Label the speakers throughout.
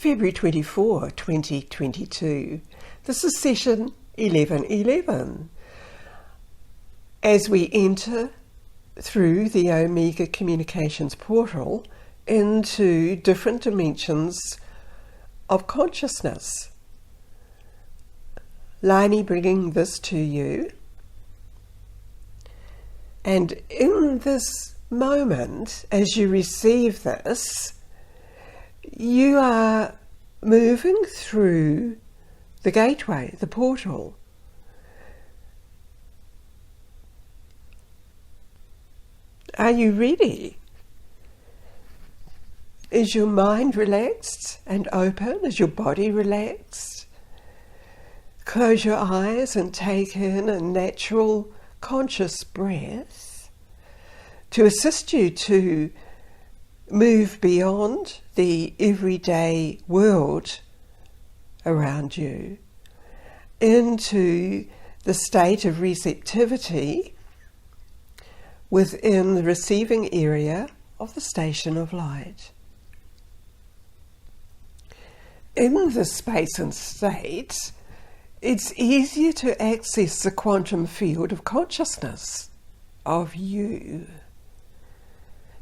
Speaker 1: February 24, 2022. This is session 1111. As we enter through the Omega Communications portal into different dimensions of consciousness. Laini bringing this to you. And in this moment, as you receive this, you are moving through the gateway, the portal. Are you ready? Is your mind relaxed and open? Is your body relaxed? Close your eyes and take in a natural, conscious breath to assist you to move beyond the everyday world around you into the state of receptivity within the receiving area of the station of light. In this space and state, it's easier to access the quantum field of consciousness of you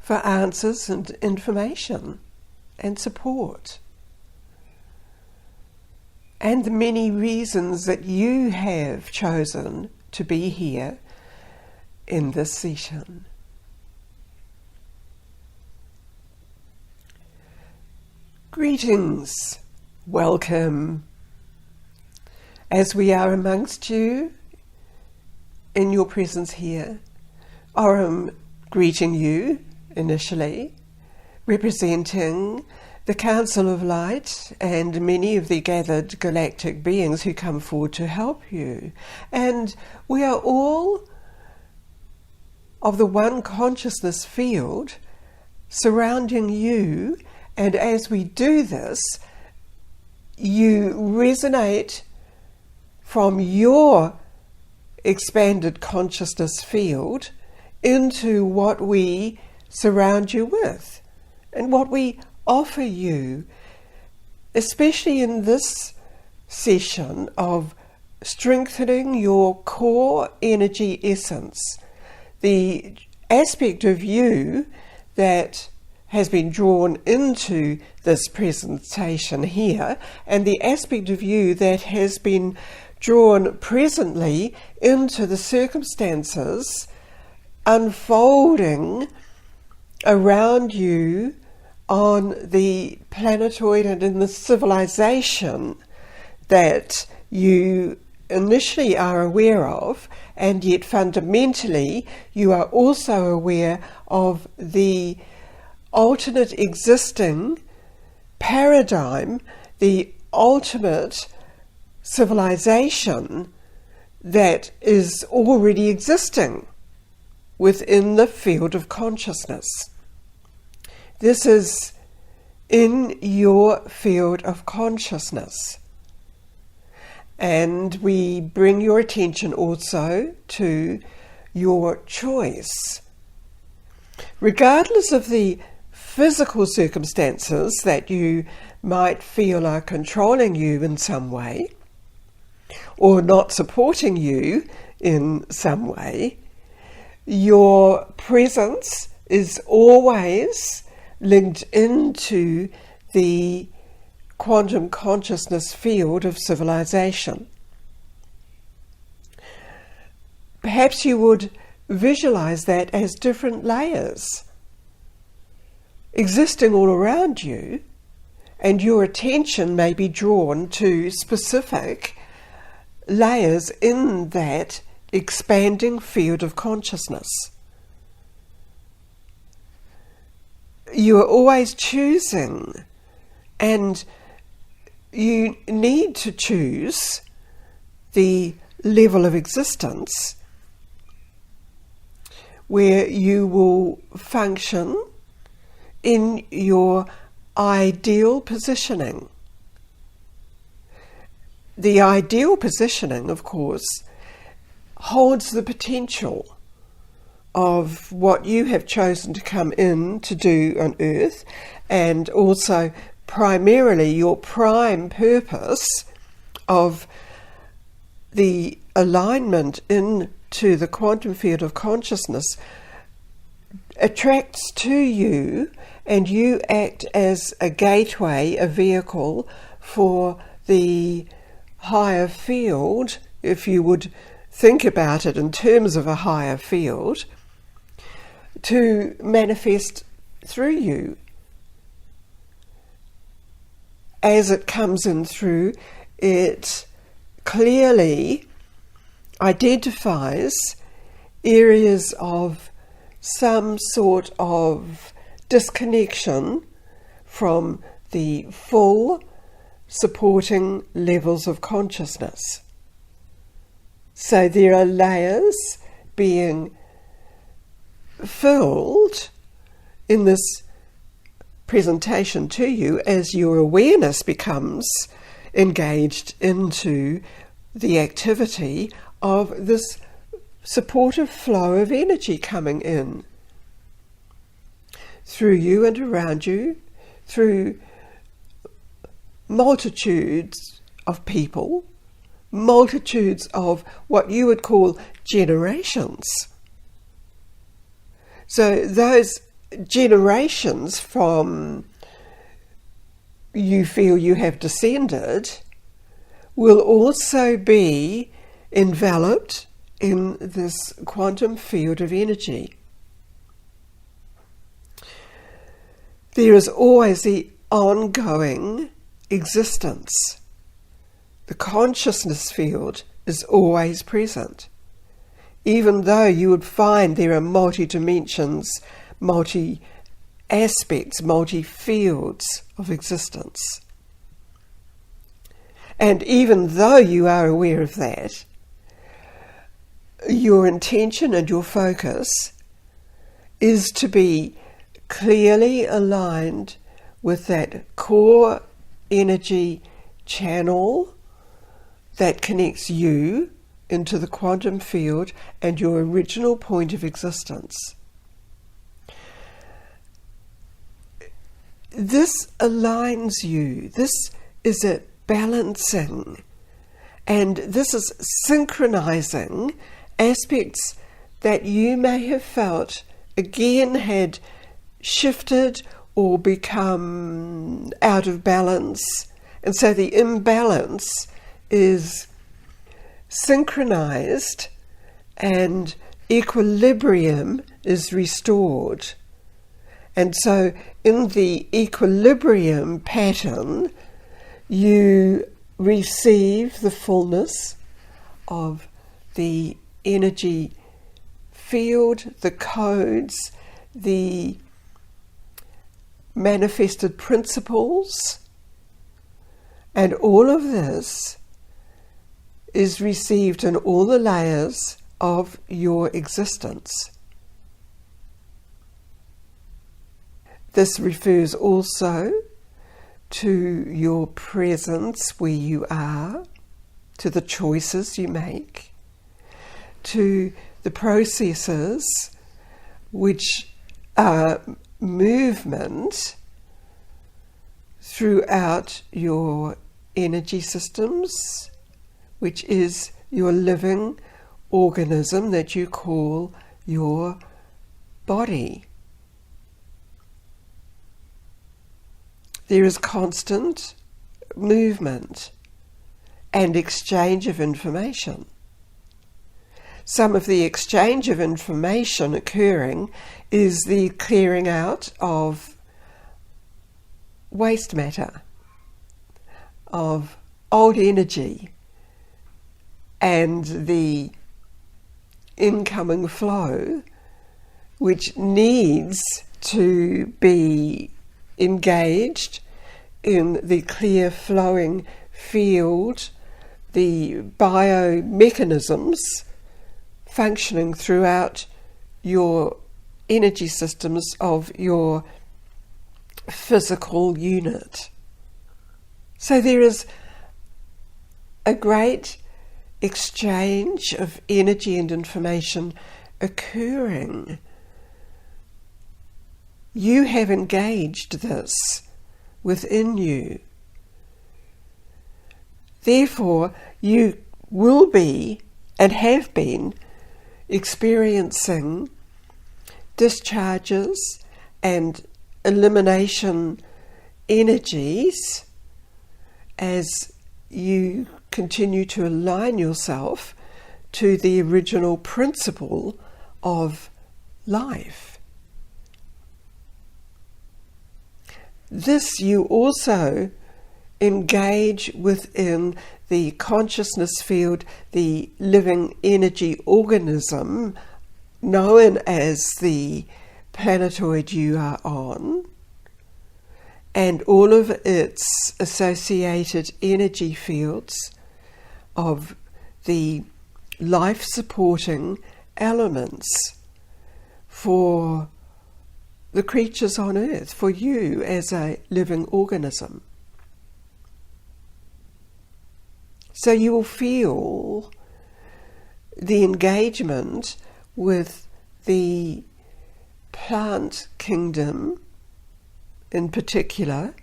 Speaker 1: for answers and information and support, and the many reasons that you have chosen to be here in this session. Greetings, welcome, as we are amongst you in your presence here. Aurum greeting you initially, representing the Council of Light and many of the gathered galactic beings who come forward to help you. And we are all of the one consciousness field surrounding you, and as we do this, you resonate from your expanded consciousness field into what we surround you with and what we offer you, especially in this session of strengthening your core energy essence. The aspect of you that has been drawn into this presentation here, and the aspect of you that has been drawn presently into the circumstances unfolding around you on the planetoid and in the civilization that you initially are aware of, and yet fundamentally you are also aware of the alternate existing paradigm, the ultimate civilization that is already existing within the field of consciousness. This is in your field of consciousness. And we bring your attention also to your choice. Regardless of the physical circumstances that you might feel are controlling you in some way, or not supporting you in some way, your presence is always linked into the quantum consciousness field of civilization. Perhaps you would visualize that as different layers existing all around you, and your attention may be drawn to specific layers in that expanding field of consciousness. You are always choosing, and you need to choose the level of existence where you will function in your ideal positioning. The ideal positioning, of course, holds the potential of what you have chosen to come in to do on Earth, and also primarily your prime purpose of the alignment into the quantum field of consciousness attracts to you, and you act as a gateway, a vehicle for the higher field, if you would think about it in terms of a higher field, to manifest through you. As it comes in through, it clearly identifies areas of some sort of disconnection from the full supporting levels of consciousness. So there are layers being filled in this presentation to you as your awareness becomes engaged into the activity of this supportive flow of energy coming in through you and around you, through multitudes of people, multitudes of what you would call generations. So those generations from you feel you have descended will also be enveloped in this quantum field of energy. There is always the ongoing existence. The consciousness field is always present, even though you would find there are multi-dimensions, multi-aspects, multi-fields of existence. And even though you are aware of that, your intention and your focus is to be clearly aligned with that core energy channel that connects you into the quantum field and your original point of existence. This aligns you. This is a balancing, and this is synchronizing aspects that you may have felt again had shifted or become out of balance, and so the imbalance is synchronized and equilibrium is restored. And so in the equilibrium pattern, you receive the fullness of the energy field, the codes, the manifested principles, and all of this is received in all the layers of your existence. This refers also to your presence where you are, to the choices you make, to the processes which are movement throughout your energy systems, which is your living organism that you call your body. There is constant movement and exchange of information. Some of the exchange of information occurring is the clearing out of waste matter, of old energy, and the incoming flow, which needs to be engaged in the clear flowing field, the biomechanisms functioning throughout your energy systems of your physical unit. So there is a great exchange of energy and information occurring. You have engaged this within you. Therefore, you will be and have been experiencing discharges and elimination energies as you continue to align yourself to the original principle of life. This you also engage within the consciousness field, the living energy organism known as the planetoid you are on, and all of its associated energy fields of the life-supporting elements for the creatures on earth, for you as a living organism. So you will feel the engagement with the plant kingdom in particular,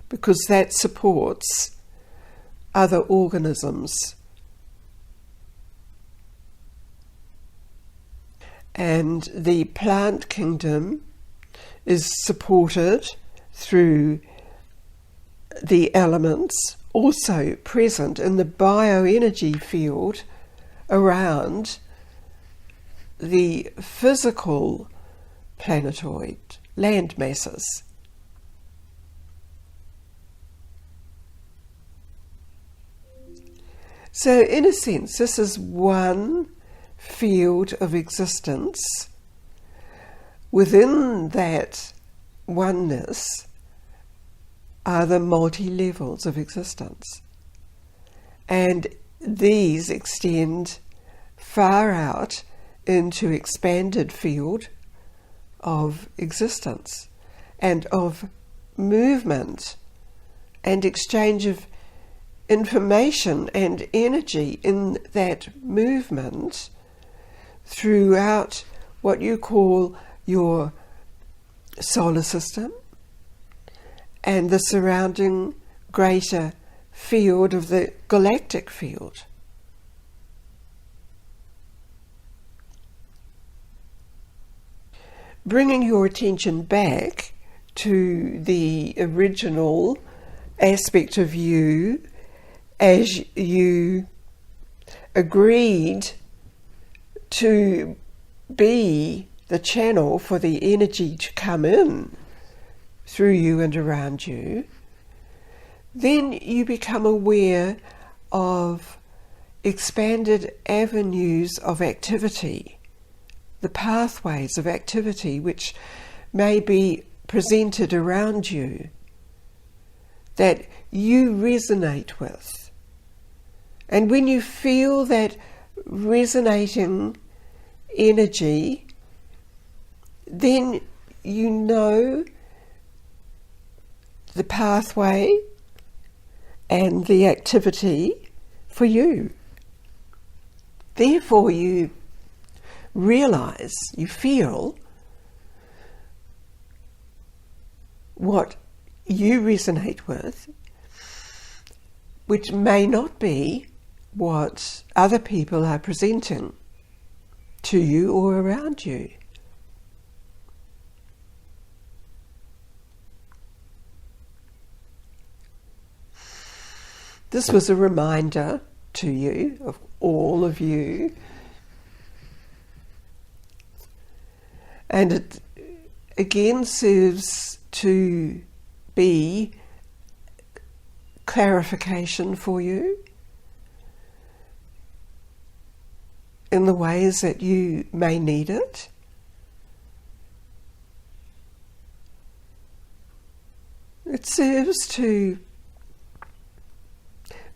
Speaker 1: because that supports other organisms. And the plant kingdom is supported through the elements also present in the bioenergy field around the physical planetoid land masses. So in a sense, this is one field of existence. Within that oneness are the multi-levels of existence. And these extend far out into expanded field of existence and of movement and exchange of information and energy in that movement throughout what you call your solar system and the surrounding greater field of the galactic field. Bringing your attention back to the original aspect of you as you agreed to be the channel for the energy to come in through you and around you, then you become aware of expanded avenues of activity, the pathways of activity which may be presented around you that you resonate with. And when you feel that resonating energy, then you know the pathway and the activity for you. Therefore you realize, you feel what you resonate with, which may not be what other people are presenting to you or around you. This was a reminder to you, of all of you, and it again serves to be clarification for you in the ways that you may need it. It serves to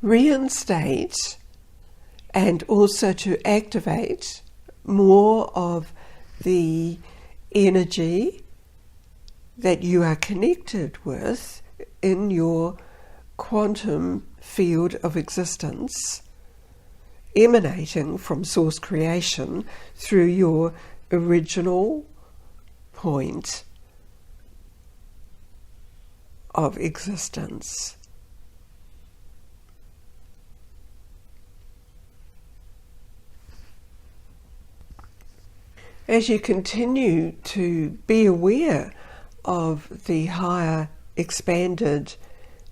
Speaker 1: reinstate and also to activate more of the energy that you are connected with in your quantum field of existence, emanating from source creation through your original point of existence. As you continue to be aware of the higher expanded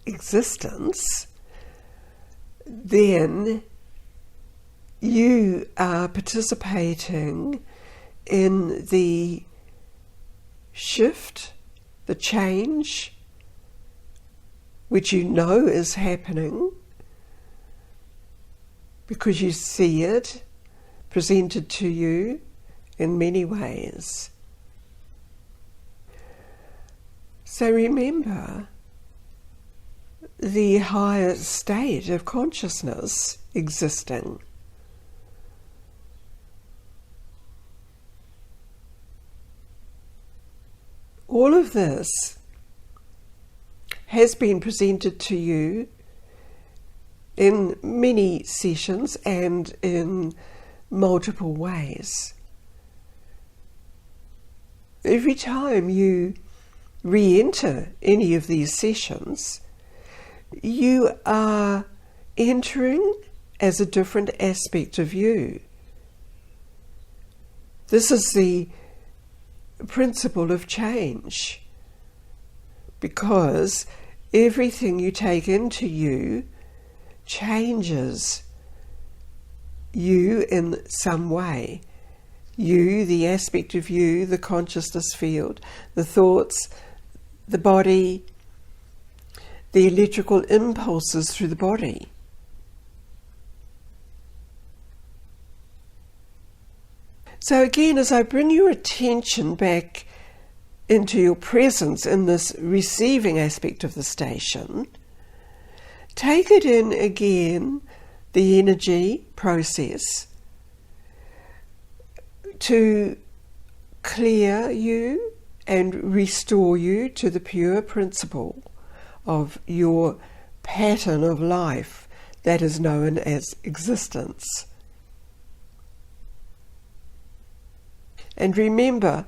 Speaker 1: existence, then you are participating in the shift, the change, which you know is happening because you see it presented to you in many ways. So remember the higher state of consciousness existing. All of this has been presented to you in many sessions and in multiple ways. Every time you re-enter any of these sessions, you are entering as a different aspect of you. This is the principle of change, because everything you take into you changes you in some way. You, the aspect of you, the consciousness field, the thoughts, the body, the electrical impulses through the body. So again, as I bring your attention back into your presence in this receiving aspect of the station, take it in again, the energy process, to clear you and restore you to the pure principle of your pattern of life that is known as existence. And remember,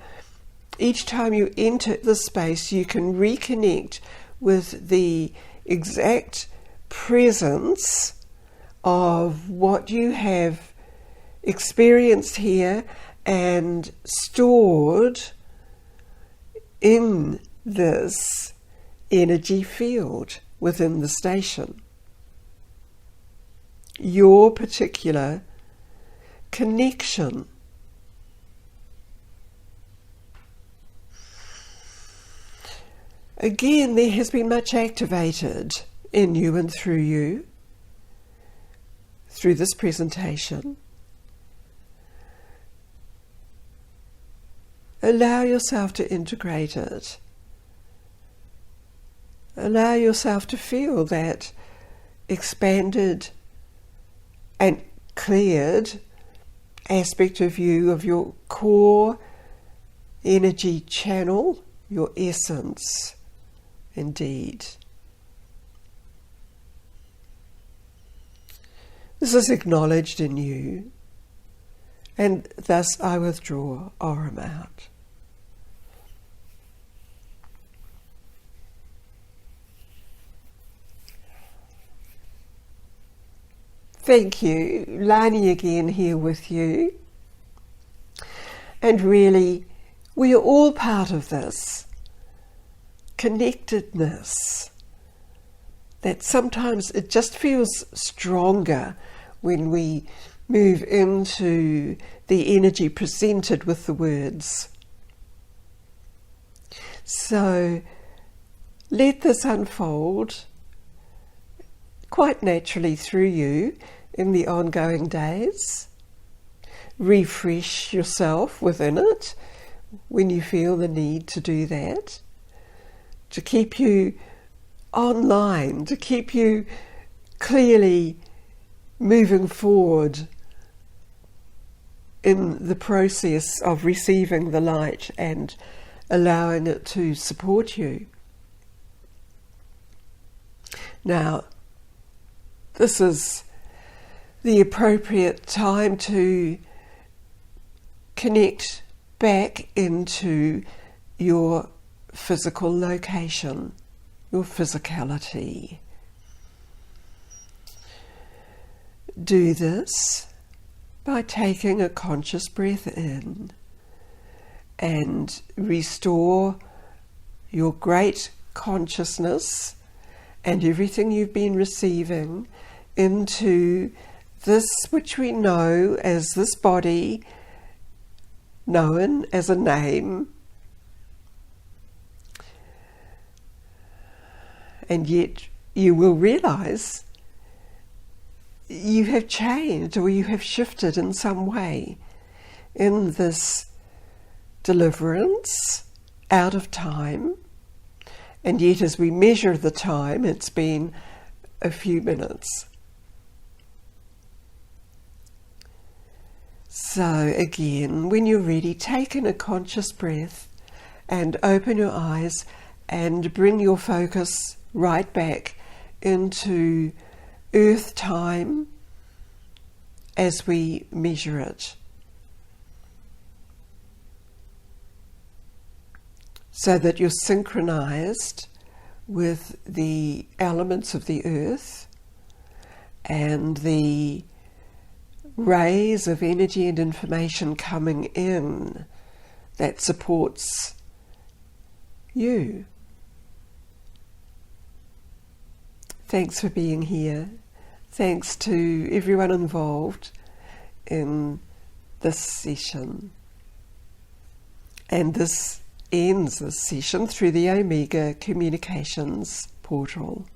Speaker 1: each time you enter the space, you can reconnect with the exact presence of what you have experienced here and stored in this energy field within the station. Your particular connection. Again, there has been much activated in you and through you, through this presentation. Allow yourself to integrate it. Allow yourself to feel that expanded and cleared aspect of you, of your core energy channel, your essence, indeed. This is acknowledged in you, and thus I withdraw Aurum out. Thank you. Lani again here with you. And really, we are all part of this connectedness that sometimes it just feels stronger when we move into the energy presented with the words. So let this unfold quite naturally through you in the ongoing days. Refresh yourself within it when you feel the need to do that, to keep you online, to keep you clearly moving forward in the process of receiving the light and allowing it to support you. Now, this is the appropriate time to connect back into your physical location. your physicality. Do this by taking a conscious breath in and restore your great consciousness and everything you've been receiving into this which we know as this body, known as a name, and yet you will realize you have changed or you have shifted in some way in this deliverance out of time, and yet as we measure the time, it's been a few minutes. So again, when you're ready, take in a conscious breath and open your eyes and bring your focus right back into earth time as we measure it. So that you're synchronized with the elements of the earth and the rays of energy and information coming in that supports you. Thanks for being here. Thanks to everyone involved in this session. And this ends this session through the Omega Communications portal.